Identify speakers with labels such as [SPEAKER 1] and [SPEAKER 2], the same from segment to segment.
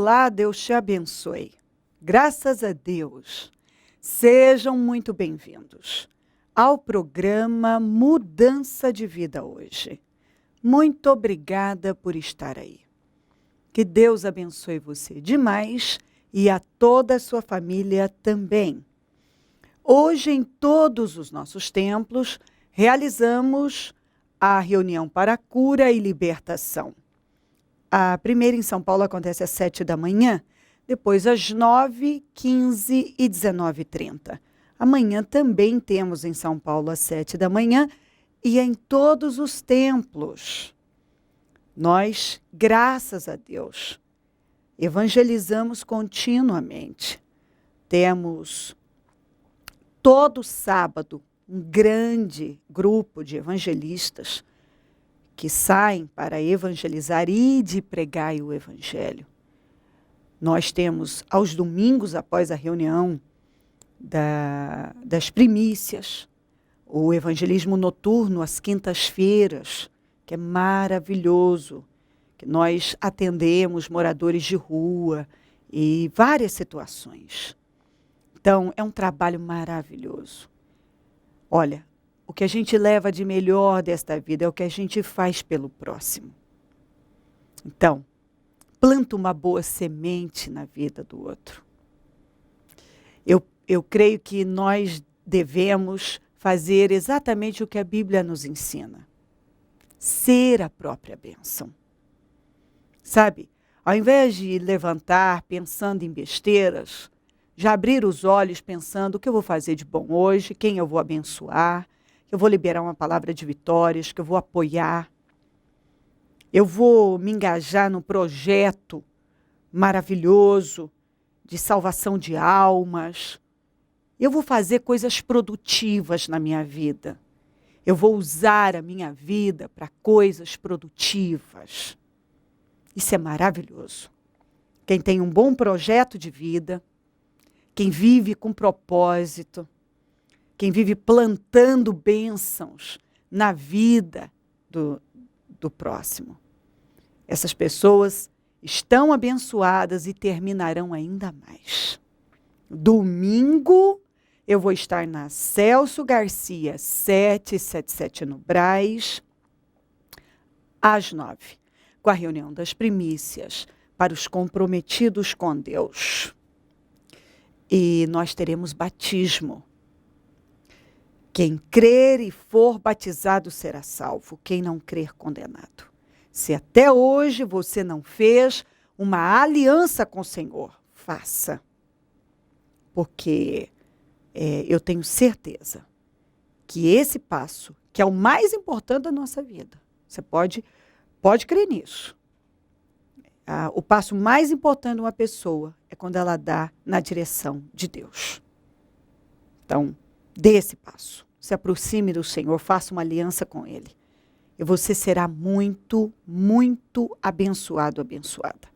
[SPEAKER 1] Olá, Deus te abençoe. Graças a Deus. Sejam muito bem-vindos ao programa Mudança de Vida hoje. Muito obrigada por estar aí. Que Deus abençoe você demais e a toda a sua família também. Hoje, em todos os nossos templos, realizamos a reunião para cura e libertação. A primeira em São Paulo acontece às 7 da manhã, depois às 9, 15 e 19h30. Amanhã também temos em São Paulo às 7 da manhã e em todos os templos. Nós, graças a Deus, evangelizamos continuamente. Temos todo sábado um grande grupo de evangelistas que saem para evangelizar e de pregar o evangelho. Nós temos, aos domingos, após a reunião das primícias, o evangelismo noturno às quintas-feiras, que é maravilhoso, que nós atendemos moradores de rua e várias situações. Então, é um trabalho maravilhoso. Olha, o que a gente leva de melhor desta vida é o que a gente faz pelo próximo. Então, planta uma boa semente na vida do outro. Eu creio que nós devemos fazer exatamente o que a Bíblia nos ensina. Ser a própria bênção. Sabe, ao invés de levantar pensando em besteiras, já abrir os olhos pensando o que eu vou fazer de bom hoje, quem eu vou abençoar, que eu vou liberar uma palavra de vitórias, que eu vou apoiar. Eu vou me engajar num projeto maravilhoso de salvação de almas. Eu vou fazer coisas produtivas na minha vida. Eu vou usar a minha vida para coisas produtivas. Isso é maravilhoso. Quem tem um bom projeto de vida, quem vive com propósito, quem vive plantando bênçãos na vida do próximo. Essas pessoas estão abençoadas e terminarão ainda mais. Domingo, eu vou estar na Celso Garcia, 777 no Brás, às 9, com a reunião das primícias para os comprometidos com Deus. E nós teremos batismo. Quem crer e for batizado será salvo, quem não crer, condenado. Se até hoje você não fez uma aliança com o Senhor, faça. Porque eu tenho certeza que esse passo, que é o mais importante da nossa vida, você pode crer nisso. O passo mais importante de uma pessoa é quando ela dá na direção de Deus. Então, dê esse passo. Se aproxime do Senhor, faça uma aliança com Ele. E você será muito, muito abençoado, abençoada.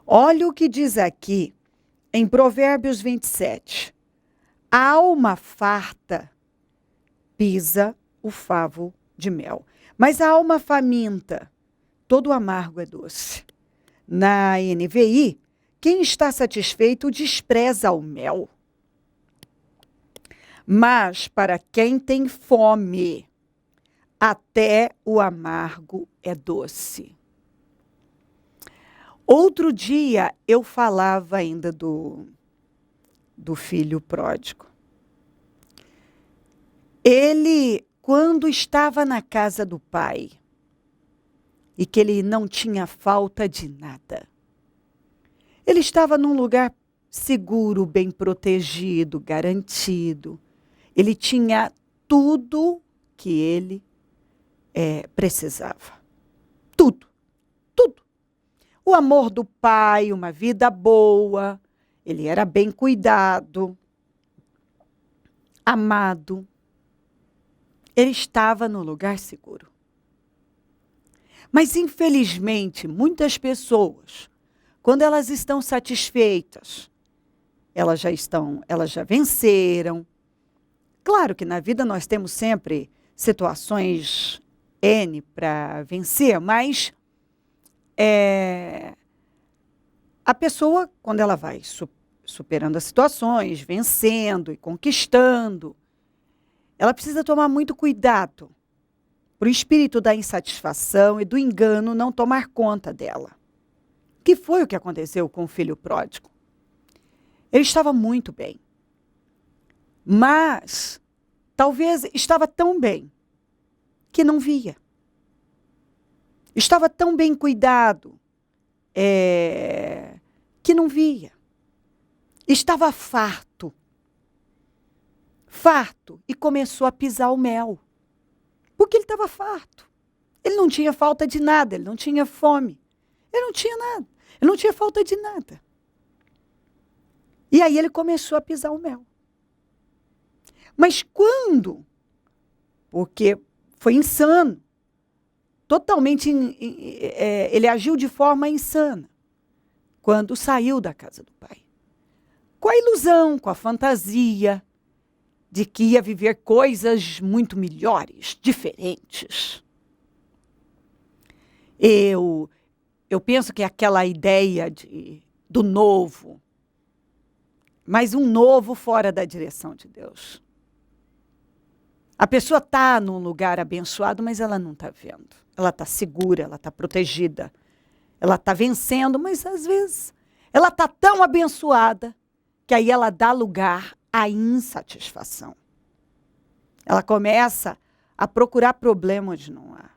[SPEAKER 1] Olha o que diz aqui em Provérbios 27. A alma farta pisa o favo de mel, mas a alma faminta, todo amargo é doce. Na NVI, quem está satisfeito despreza o mel. Mas para quem tem fome, até o amargo é doce. Outro dia eu falava ainda do filho pródigo. Ele, quando estava na casa do pai, e que ele não tinha falta de nada, ele estava num lugar seguro, bem protegido, garantido. Ele tinha tudo que ele precisava. Tudo. Tudo. O amor do pai, uma vida boa. Ele era bem cuidado, amado. Ele estava no lugar seguro. Mas, infelizmente, muitas pessoas, quando elas estão satisfeitas, elas já venceram. Claro que na vida nós temos sempre situações N para vencer, mas a pessoa, quando ela vai superando as situações, vencendo e conquistando, ela precisa tomar muito cuidado para o espírito da insatisfação e do engano não tomar conta dela. Que foi o que aconteceu com o filho pródigo? Ele estava muito bem, mas talvez estava tão bem que não via. Estava tão bem cuidado que não via. Estava farto e começou a pisar o mel. Porque ele estava farto. Ele não tinha falta de nada, ele não tinha fome. Ele não tinha nada, ele não tinha falta de nada. E aí ele começou a pisar o mel. Mas quando? Porque foi insano. Totalmente, ele agiu de forma insana. Quando saiu da casa do pai. Com a ilusão, com a fantasia de que ia viver coisas muito melhores, diferentes. Eu penso que aquela ideia do novo, mas um novo fora da direção de Deus. A pessoa está num lugar abençoado, mas ela não está vendo. Ela está segura, ela está protegida. Ela está vencendo, mas às vezes ela está tão abençoada que aí ela dá lugar à insatisfação. Ela começa a procurar problema onde não há.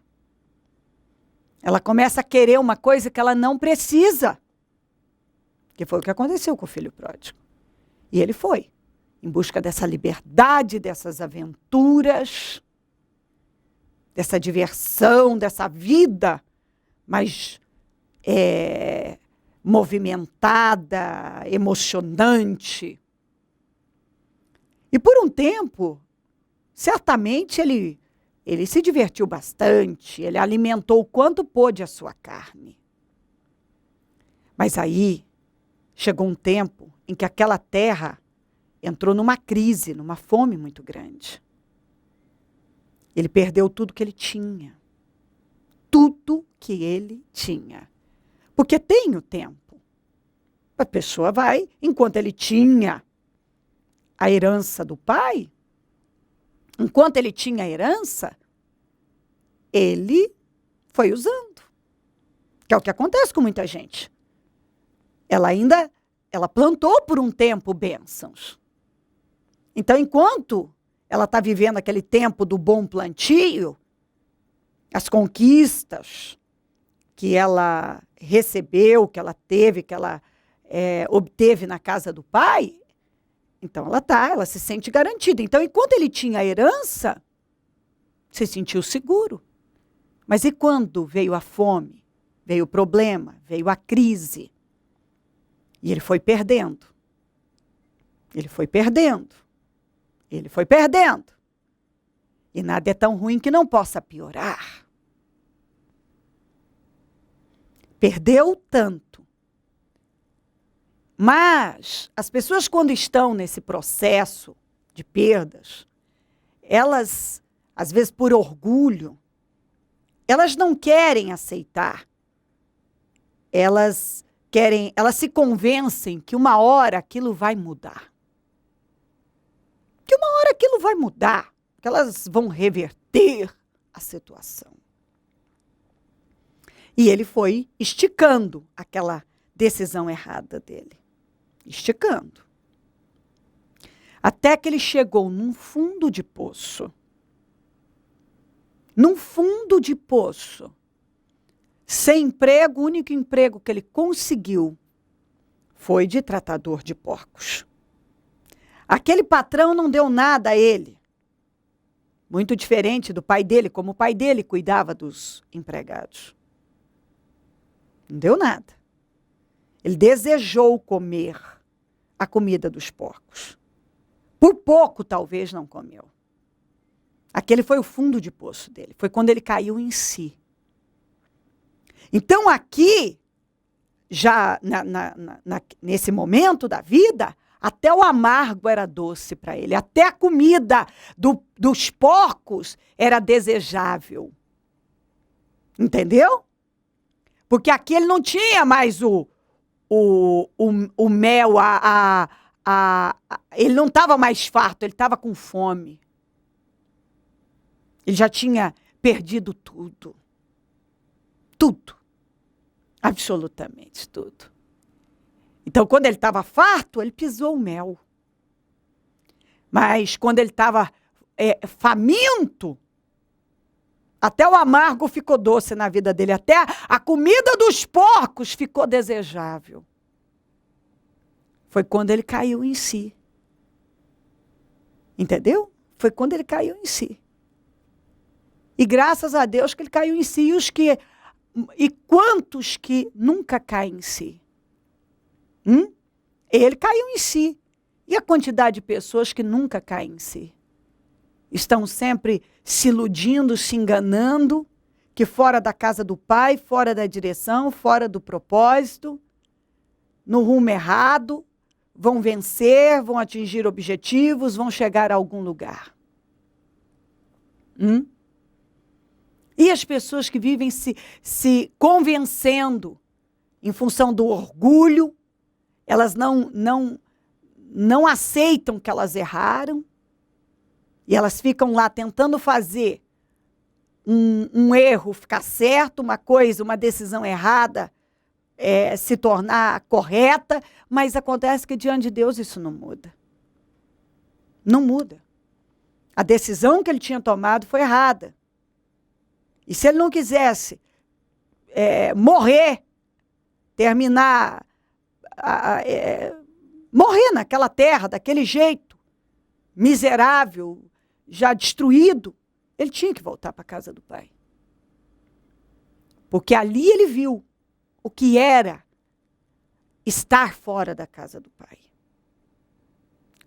[SPEAKER 1] Ela começa a querer uma coisa que ela não precisa. Que foi o que aconteceu com o filho pródigo. E ele foi em busca dessa liberdade, dessas aventuras, dessa diversão, dessa vida mais movimentada, emocionante. E por um tempo, certamente ele se divertiu bastante, ele alimentou o quanto pôde a sua carne. Mas aí chegou um tempo em que aquela terra entrou numa crise, numa fome muito grande. Ele perdeu tudo que ele tinha. Tudo que ele tinha. Porque tem o tempo. A pessoa vai, enquanto ele tinha a herança do pai, enquanto ele tinha a herança, ele foi usando. Que é o que acontece com muita gente. Ela plantou por um tempo bênçãos. Então, enquanto ela está vivendo aquele tempo do bom plantio, as conquistas que ela recebeu, que ela teve, que ela obteve na casa do pai, então ela se sente garantida. Então, enquanto ele tinha a herança, se sentiu seguro. Mas e quando veio a fome, veio o problema, veio a crise? E ele foi perdendo. Ele foi perdendo. Ele foi perdendo. E nada é tão ruim que não possa piorar. Perdeu tanto. Mas as pessoas, quando estão nesse processo de perdas, elas, às vezes por orgulho, elas não querem aceitar. Elas se convencem que uma hora aquilo vai mudar. Que uma hora aquilo vai mudar, que elas vão reverter a situação. E ele foi esticando aquela decisão errada dele. Esticando. Até que ele chegou num fundo de poço. Num fundo de poço. Sem emprego, o único emprego que ele conseguiu foi de tratador de porcos. Aquele patrão não deu nada a ele. Muito diferente do pai dele, como o pai dele cuidava dos empregados. Não deu nada. Ele desejou comer a comida dos porcos. Por pouco, talvez, não comeu. Aquele foi o fundo de poço dele. Foi quando ele caiu em si. Então, aqui, já nesse momento da vida, até o amargo era doce para ele. Até a comida dos porcos era desejável. Entendeu? Porque aqui ele não tinha mais o o mel, ele não estava mais farto, ele estava com fome. Ele já tinha perdido tudo. Tudo. Absolutamente tudo. Então, quando ele estava farto, ele pisou o mel. Mas quando ele estava faminto, até o amargo ficou doce na vida dele. Até a comida dos porcos ficou desejável. Foi quando ele caiu em si. Entendeu? Foi quando ele caiu em si. E graças a Deus que ele caiu em si. E quantos que nunca caem em si? Ele caiu em si. E a quantidade de pessoas que nunca caem em si? Estão sempre se iludindo, se enganando, que fora da casa do Pai, fora da direção, fora do propósito, no rumo errado, vão vencer, vão atingir objetivos, vão chegar a algum lugar. E as pessoas que vivem se convencendo em função do orgulho, elas não aceitam que elas erraram, e elas ficam lá tentando fazer um erro ficar certo, uma decisão errada se tornar correta, mas acontece que diante de Deus isso não muda. Não muda. A decisão que ele tinha tomado foi errada. E se ele não quisesse morrer, terminar, morrer naquela terra, daquele jeito, miserável, já destruído, ele tinha que voltar para a casa do Pai. Porque ali ele viu o que era estar fora da casa do Pai.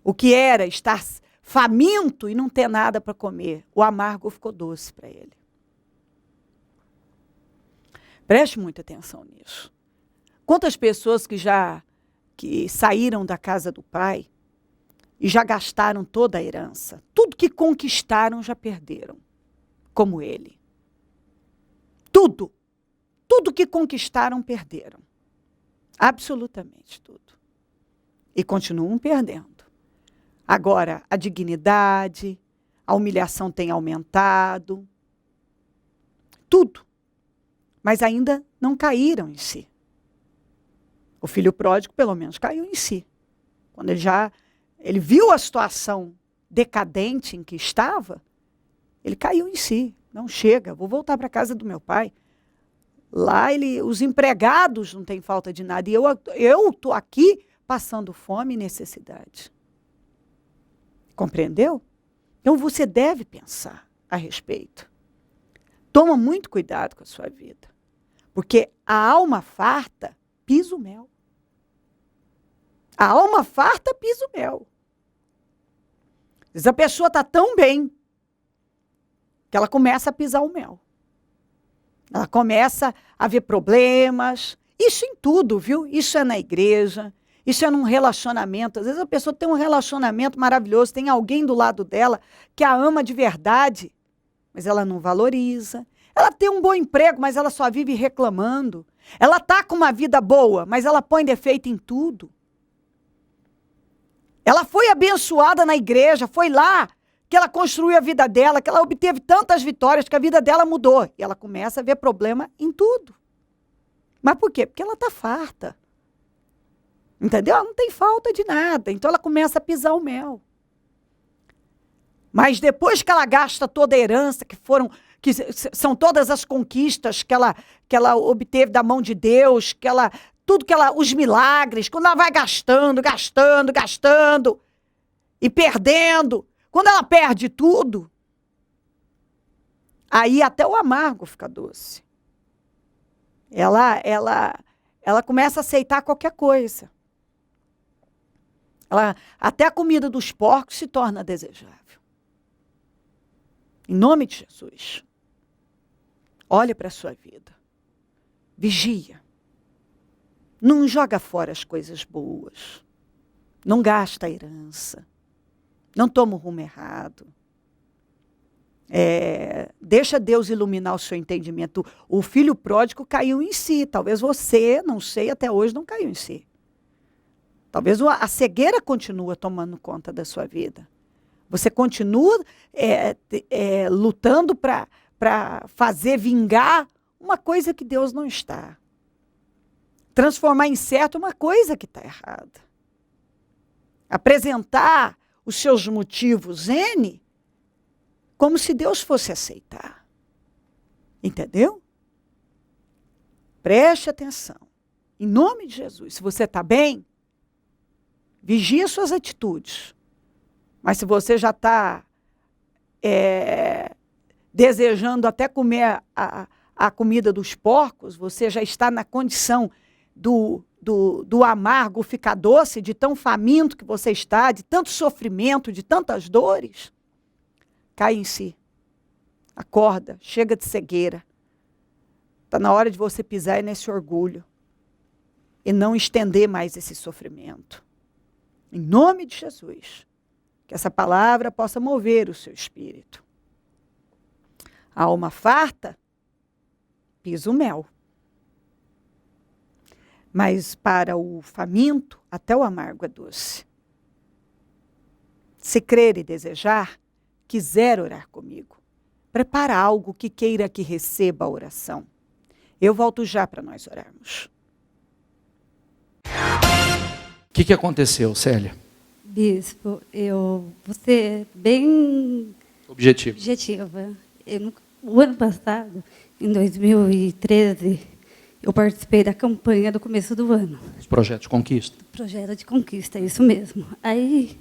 [SPEAKER 1] O que era estar faminto e não ter nada para comer. O amargo ficou doce para ele. Preste muita atenção nisso. Quantas pessoas que saíram da casa do Pai e já gastaram toda a herança. Tudo que conquistaram já perderam, como ele. Tudo. Tudo que conquistaram, perderam. Absolutamente tudo. E continuam perdendo. Agora, a dignidade, a humilhação tem aumentado. Tudo. Mas ainda não caíram em si. O filho pródigo, pelo menos, caiu em si. Quando ele viu a situação decadente em que estava, ele caiu em si. Não chega, vou voltar para a casa do meu pai. Lá os empregados não têm falta de nada. E eu estou aqui passando fome e necessidade. Compreendeu? Então você deve pensar a respeito. Toma muito cuidado com a sua vida. Porque a alma farta pisa o mel. A alma farta pisa o mel. Às vezes a pessoa está tão bem que ela começa a pisar o mel. Ela começa a ver problemas. Isso em tudo, viu? Isso é na igreja, isso é num relacionamento. Às vezes a pessoa tem um relacionamento maravilhoso, tem alguém do lado dela que a ama de verdade, mas ela não valoriza. Ela tem um bom emprego, mas ela só vive reclamando. Ela está com uma vida boa, mas ela põe defeito em tudo. Ela foi abençoada na igreja, foi lá que ela construiu a vida dela, que ela obteve tantas vitórias, que a vida dela mudou. E ela começa a ver problema em tudo. Mas por quê? Porque ela está farta. Entendeu? Ela não tem falta de nada. Então ela começa a pisar o mel. Mas depois que ela gasta toda a herança, que são todas as conquistas que ela obteve da mão de Deus, os milagres, quando ela vai gastando e perdendo, quando ela perde tudo, aí até o amargo fica doce. Ela começa a aceitar qualquer coisa. Até a comida dos porcos se torna desejável. Em nome de Jesus, olhe para a sua vida. Vigia. Não joga fora as coisas boas. Não gasta a herança. Não toma o rumo errado. Deixa Deus iluminar o seu entendimento. O filho pródigo caiu em si. Talvez você, não sei, até hoje não caiu em si. Talvez a cegueira continue tomando conta da sua vida. Você continua lutando para fazer vingar uma coisa que Deus não está. Transformar em certo uma coisa que está errada. Apresentar os seus motivos N como se Deus fosse aceitar. Entendeu? Preste atenção. Em nome de Jesus, se você está bem, vigie suas atitudes. Mas se você já está desejando até comer a comida dos porcos, você já está na condição do amargo ficar doce, de tão faminto que você está, de tanto sofrimento, de tantas dores, cai em si. Acorda, chega de cegueira. Está na hora de você pisar nesse orgulho e não estender mais esse sofrimento. Em nome de Jesus, que essa palavra possa mover o seu espírito. A alma farta pisa o mel. Mas para o faminto, até o amargo é doce. Se crer e desejar, quiser orar comigo, prepara algo que queira que receba a oração. Eu volto já para nós orarmos.
[SPEAKER 2] O que aconteceu, Célia?
[SPEAKER 3] Bispo, você é bem objetiva. O ano passado, em 2013, eu participei da campanha do começo do ano.
[SPEAKER 2] Os projetos de conquista.
[SPEAKER 3] Projeto de conquista, isso mesmo. Aí,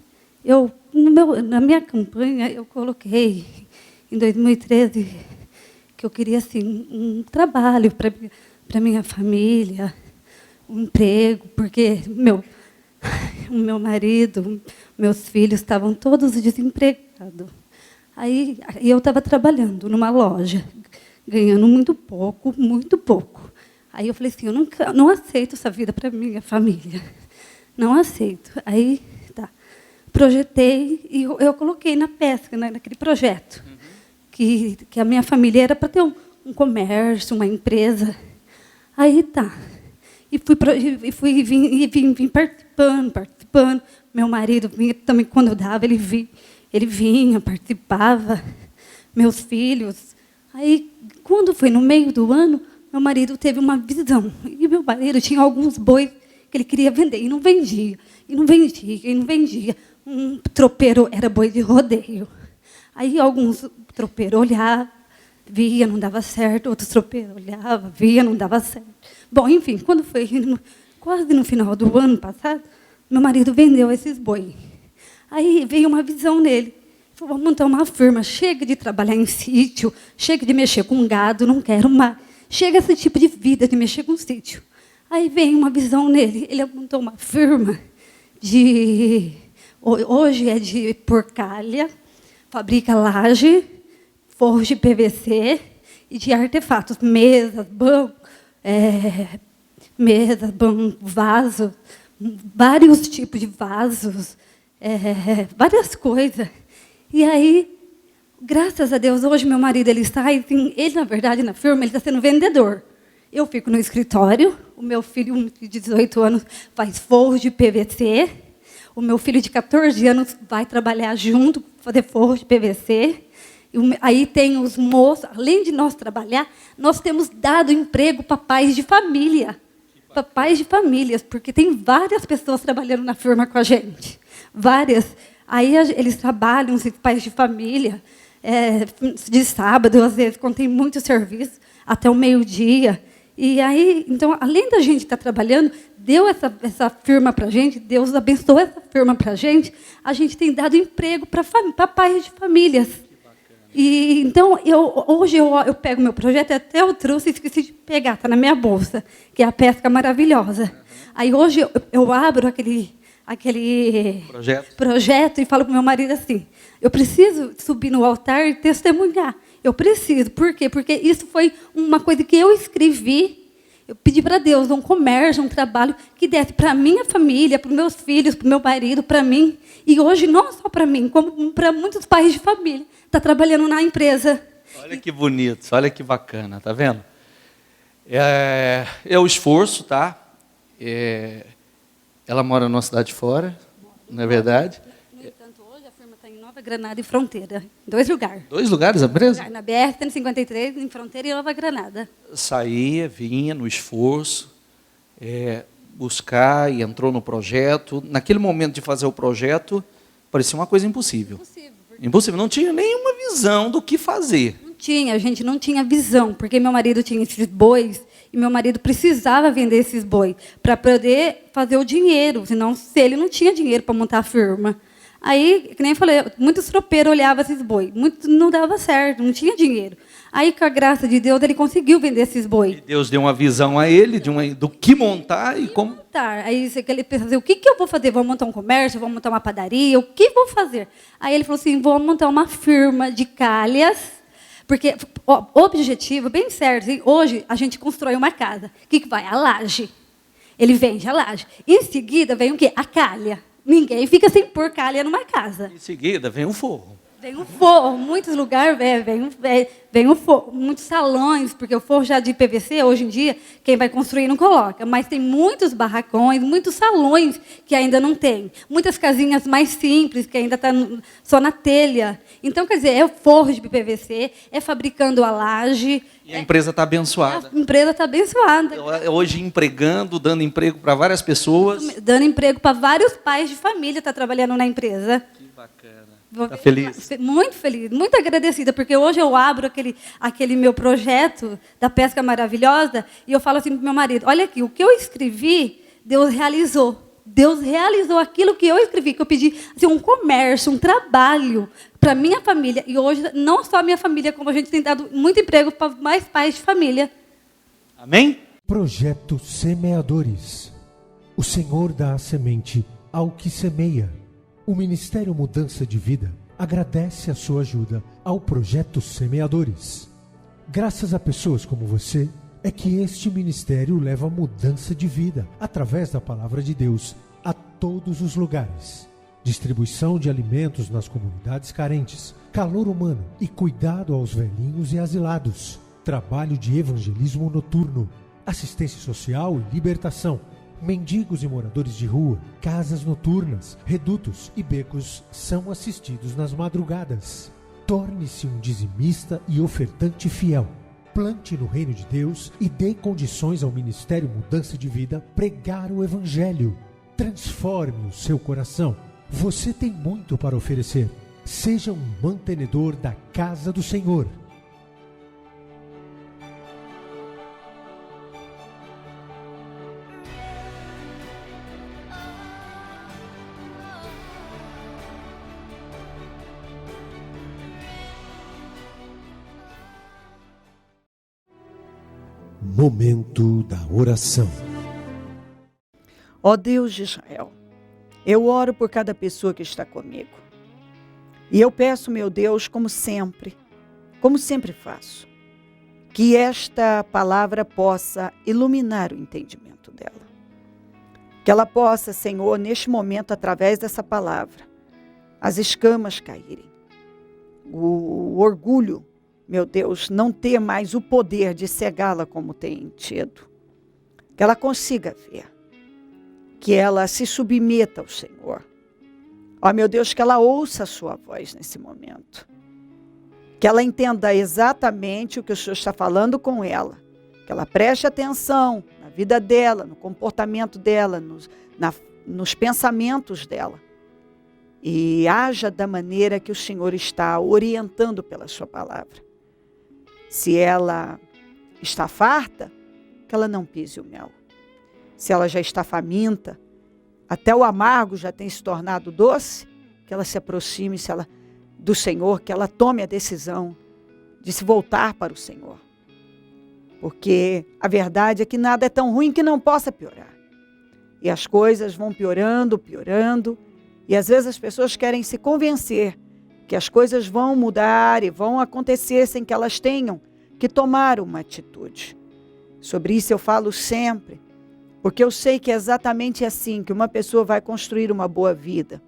[SPEAKER 3] na minha campanha, eu coloquei, em 2013, que eu queria assim, um trabalho para minha família, um emprego, porque o meu marido, meus filhos estavam todos desempregados. Aí eu estava trabalhando numa loja, ganhando muito pouco, muito pouco. Aí eu falei assim, eu não aceito essa vida para minha família. Não aceito. Aí, tá. Projetei e eu coloquei na pesca, naquele projeto. Que a minha família era para ter um comércio, uma empresa. Aí, tá. E vim participando. Meu marido vinha também, quando eu dava, ele vinha, participava. Meus filhos. Aí, quando foi no meio do ano, meu marido teve uma visão. E meu marido tinha alguns bois que ele queria vender. E não vendia. Um tropeiro era boi de rodeio. Aí alguns tropeiros olhavam, via, não dava certo. Outros tropeiros olhavam, via, não dava certo. Bom, enfim, quando foi quase no final do ano passado, meu marido vendeu esses bois. Aí veio uma visão nele. Falou, vamos montar uma firma. Chega de trabalhar em sítio, chega de mexer com gado, não quero mais. Chega esse tipo de vida de mexer com sítio. Aí veio uma visão nele. Ele montou uma firma hoje é de porcalha, fabrica laje, forros de PVC e de artefatos, mesas, banco, vasos, vários tipos de vasos, várias coisas. E aí, graças a Deus, hoje meu marido ele na verdade, na firma, ele está sendo vendedor. Eu fico no escritório, o meu filho de 18 anos faz forros de PVC, o meu filho de 14 anos vai trabalhar junto, fazer forros de PVC. Aí tem os moços, além de nós trabalhar, nós temos dado emprego para pais de família. Para pais de famílias, porque tem várias pessoas trabalhando na firma com a gente. Várias. Aí eles trabalham, os pais de família, de sábado, às vezes, quando tem muito serviço, até o meio-dia. E aí, então, além da gente estar trabalhando, deu essa firma para a gente, Deus abençoou essa firma para a gente tem dado emprego para pais de famílias. E, então, hoje eu pego meu projeto, até eu trouxe, esqueci de pegar, está na minha bolsa, que é a pesca maravilhosa. Aí hoje eu abro aquele projeto e falo para o meu marido assim, eu preciso subir no altar e testemunhar. Eu preciso. Por quê? Porque isso foi uma coisa que eu escrevi Eu pedi para Deus um comércio, um trabalho que desse para a minha família, para os meus filhos, para o meu marido, para mim. E hoje, não só para mim, como para muitos pais de família. Está trabalhando na empresa.
[SPEAKER 2] Olha que bonito, olha que bacana, tá vendo? É o esforço, tá? Ela mora numa cidade fora, não é verdade?
[SPEAKER 3] No entanto, hoje a firma está em Nova Granada e Fronteira. Em 2 lugares.
[SPEAKER 2] 2 lugares a empresa?
[SPEAKER 3] Na BR-153, em Fronteira e Nova Granada.
[SPEAKER 2] Saía, vinha no esforço, buscar e entrou no projeto. Naquele momento de fazer o projeto, parecia uma coisa impossível. Impossível, não tinha nenhuma visão do que fazer.
[SPEAKER 3] Não tinha, a gente não tinha visão, porque meu marido tinha esses bois e meu marido precisava vender esses bois para poder fazer o dinheiro, senão se ele não tinha dinheiro para montar a firma. Aí, que nem eu falei, muitos tropeiros olhavam esses bois, muitos não dava certo, não tinha dinheiro. Aí, com a graça de Deus, ele conseguiu vender esses bois.
[SPEAKER 2] E Deus deu uma visão a ele do que montar e como...
[SPEAKER 3] Aí ele pensou, o que eu vou fazer? Vou montar um comércio? Vou montar uma padaria? O que vou fazer? Aí ele falou assim, vou montar uma firma de calhas, porque o objetivo, bem certo, assim, hoje a gente constrói uma casa. O que vai? A laje. Ele vende a laje. Em seguida vem o quê? A calha. Ninguém fica sem pôr calha numa casa.
[SPEAKER 2] Em seguida vem o forro.
[SPEAKER 3] Vem um forro, muitos lugares vem um forro, muitos salões, porque o forro já de PVC, hoje em dia, quem vai construir não coloca, mas tem muitos barracões, muitos salões que ainda não tem, muitas casinhas mais simples, que ainda está só na telha. Então, quer dizer, é o forro de PVC, é fabricando a laje.
[SPEAKER 2] E a empresa está abençoada.
[SPEAKER 3] A empresa está abençoada.
[SPEAKER 2] Hoje empregando, dando emprego para várias pessoas.
[SPEAKER 3] Dando emprego para vários pais de família, está trabalhando na empresa.
[SPEAKER 2] Que bacana.
[SPEAKER 3] Está
[SPEAKER 2] feliz?
[SPEAKER 3] Muito feliz, muito agradecida, porque hoje eu abro aquele meu projeto da pesca maravilhosa e eu falo assim para o meu marido, olha aqui, o que eu escrevi, Deus realizou. Deus realizou aquilo que eu escrevi, que eu pedi assim, um comércio, um trabalho para minha família. E hoje, não só a minha família, como a gente tem dado muito emprego para mais pais de família.
[SPEAKER 2] Amém?
[SPEAKER 4] Projeto Semeadores. O Senhor dá a semente ao que semeia. O Ministério Mudança de Vida agradece a sua ajuda ao Projeto Semeadores. Graças a pessoas como você, é que este ministério leva mudança de vida, através da Palavra de Deus, a todos os lugares. Distribuição de alimentos nas comunidades carentes, calor humano e cuidado aos velhinhos e asilados. Trabalho de evangelismo noturno, assistência social e libertação. Mendigos e moradores de rua, casas noturnas, redutos e becos são assistidos nas madrugadas. Torne-se um dizimista e ofertante fiel. Plante no reino de Deus e dê condições ao Ministério Mudança de Vida pregar o Evangelho. Transforme o seu coração. Você tem muito para oferecer. Seja um mantenedor da casa do Senhor. Momento da oração.
[SPEAKER 1] Ó Deus de Israel, eu oro por cada pessoa que está comigo. E eu peço, meu Deus, como sempre faço, que esta palavra possa iluminar o entendimento dela. Que ela possa, Senhor, neste momento, através dessa palavra, as escamas caírem, o orgulho, meu Deus, não ter mais o poder de cegá-la como tem tido. Que ela consiga ver. Que ela se submeta ao Senhor. Ó, meu Deus, que ela ouça a sua voz nesse momento. Que ela entenda exatamente o que o Senhor está falando com ela. Que ela preste atenção na vida dela, no comportamento dela, nos pensamentos dela. E haja da maneira que o Senhor está orientando pela sua palavra. Se ela está farta, que ela não pise o mel. Se ela já está faminta, até o amargo já tem se tornado doce, que ela se aproxime do Senhor, que ela tome a decisão de se voltar para o Senhor. Porque a verdade é que nada é tão ruim que não possa piorar. E as coisas vão piorando, e às vezes as pessoas querem se convencer que as coisas vão mudar e vão acontecer sem que elas tenham que tomar uma atitude. Sobre isso eu falo sempre, porque eu sei que é exatamente assim que uma pessoa vai construir uma boa vida,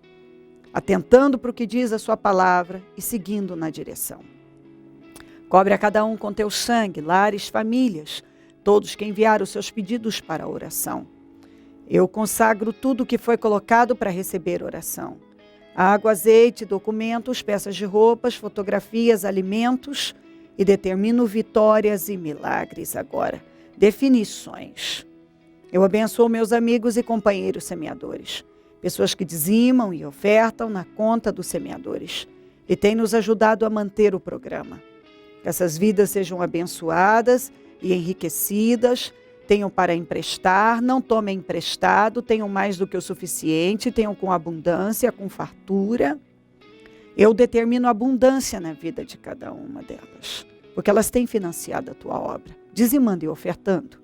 [SPEAKER 1] atentando para o que diz a sua palavra e seguindo na direção. Cobre a cada um com teu sangue, lares, famílias, todos que enviaram os seus pedidos para a oração. Eu consagro tudo o que foi colocado para receber oração. Água, azeite, documentos, peças de roupas, fotografias, alimentos, e determino vitórias e milagres agora. Definições. Eu abençoo meus amigos e companheiros semeadores, pessoas que dizimam e ofertam na conta dos semeadores e têm nos ajudado a manter o programa. Que essas vidas sejam abençoadas e enriquecidas, tenham para emprestar, não tomem emprestado, tenham mais do que o suficiente, tenham com abundância, com fartura. Eu determino abundância na vida de cada uma delas, porque elas têm financiado a tua obra, dizimando e ofertando.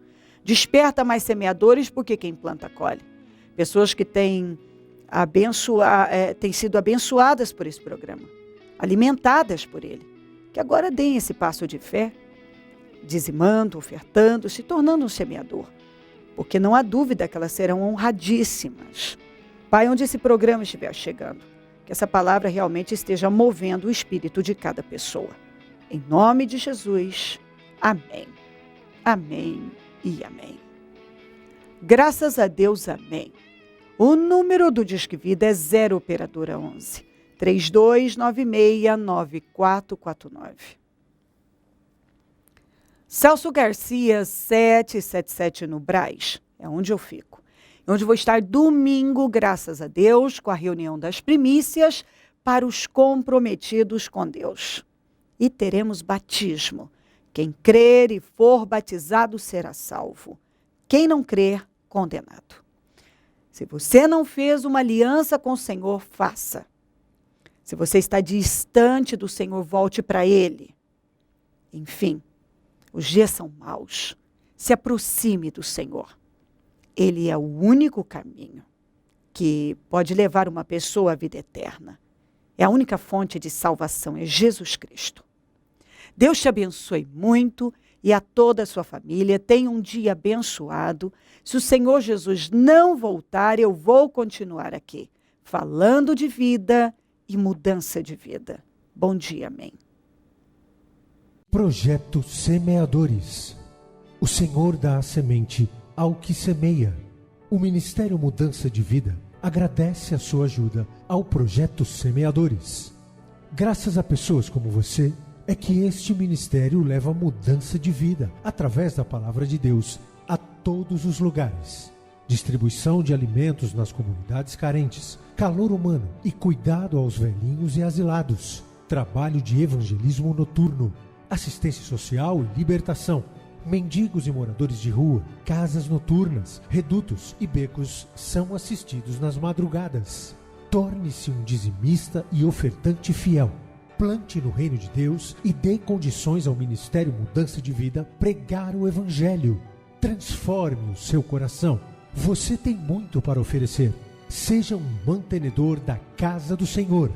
[SPEAKER 1] Desperta mais semeadores, porque quem planta colhe. Pessoas que têm sido abençoadas por esse programa, alimentadas por ele, que agora deem esse passo de fé, dizimando, ofertando, se tornando um semeador, porque não há dúvida que elas serão honradíssimas. Pai, onde esse programa estiver chegando, que essa palavra realmente esteja movendo o espírito de cada pessoa. Em nome de Jesus, amém. Amém e amém. Graças a Deus, amém. O número do Disque Vida é 0 operadora 11 32969449. Celso Garcia, 777 no Brás, é onde eu fico. Onde vou estar domingo, graças a Deus, com a reunião das primícias para os comprometidos com Deus. E teremos batismo. Quem crer e for batizado será salvo. Quem não crer, condenado. Se você não fez uma aliança com o Senhor, faça. Se você está distante do Senhor, volte para Ele. Enfim, os dias são maus. Se aproxime do Senhor. Ele é o único caminho que pode levar uma pessoa à vida eterna. É a única fonte de salvação, é Jesus Cristo. Deus te abençoe muito e a toda a sua família. Tenha um dia abençoado. Se o Senhor Jesus não voltar, eu vou continuar aqui, falando de vida e mudança de vida. Bom dia, amém.
[SPEAKER 4] Projeto Semeadores. O Senhor dá a semente ao que semeia. O Ministério Mudança de Vida agradece a sua ajuda ao Projeto Semeadores. Graças a pessoas como você, é que este ministério leva mudança de vida através da palavra de Deus a todos os lugares. Distribuição de alimentos nas comunidades carentes, calor humano e cuidado aos velhinhos e asilados. Trabalho de evangelismo noturno, assistência social e libertação. Mendigos e moradores de rua, casas noturnas, redutos e becos são assistidos nas madrugadas. Torne-se um dizimista e ofertante fiel. Plante no reino de Deus e dê condições ao Ministério Mudança de Vida pregar o Evangelho. Transforme o seu coração. Você tem muito para oferecer. Seja um mantenedor da casa do Senhor.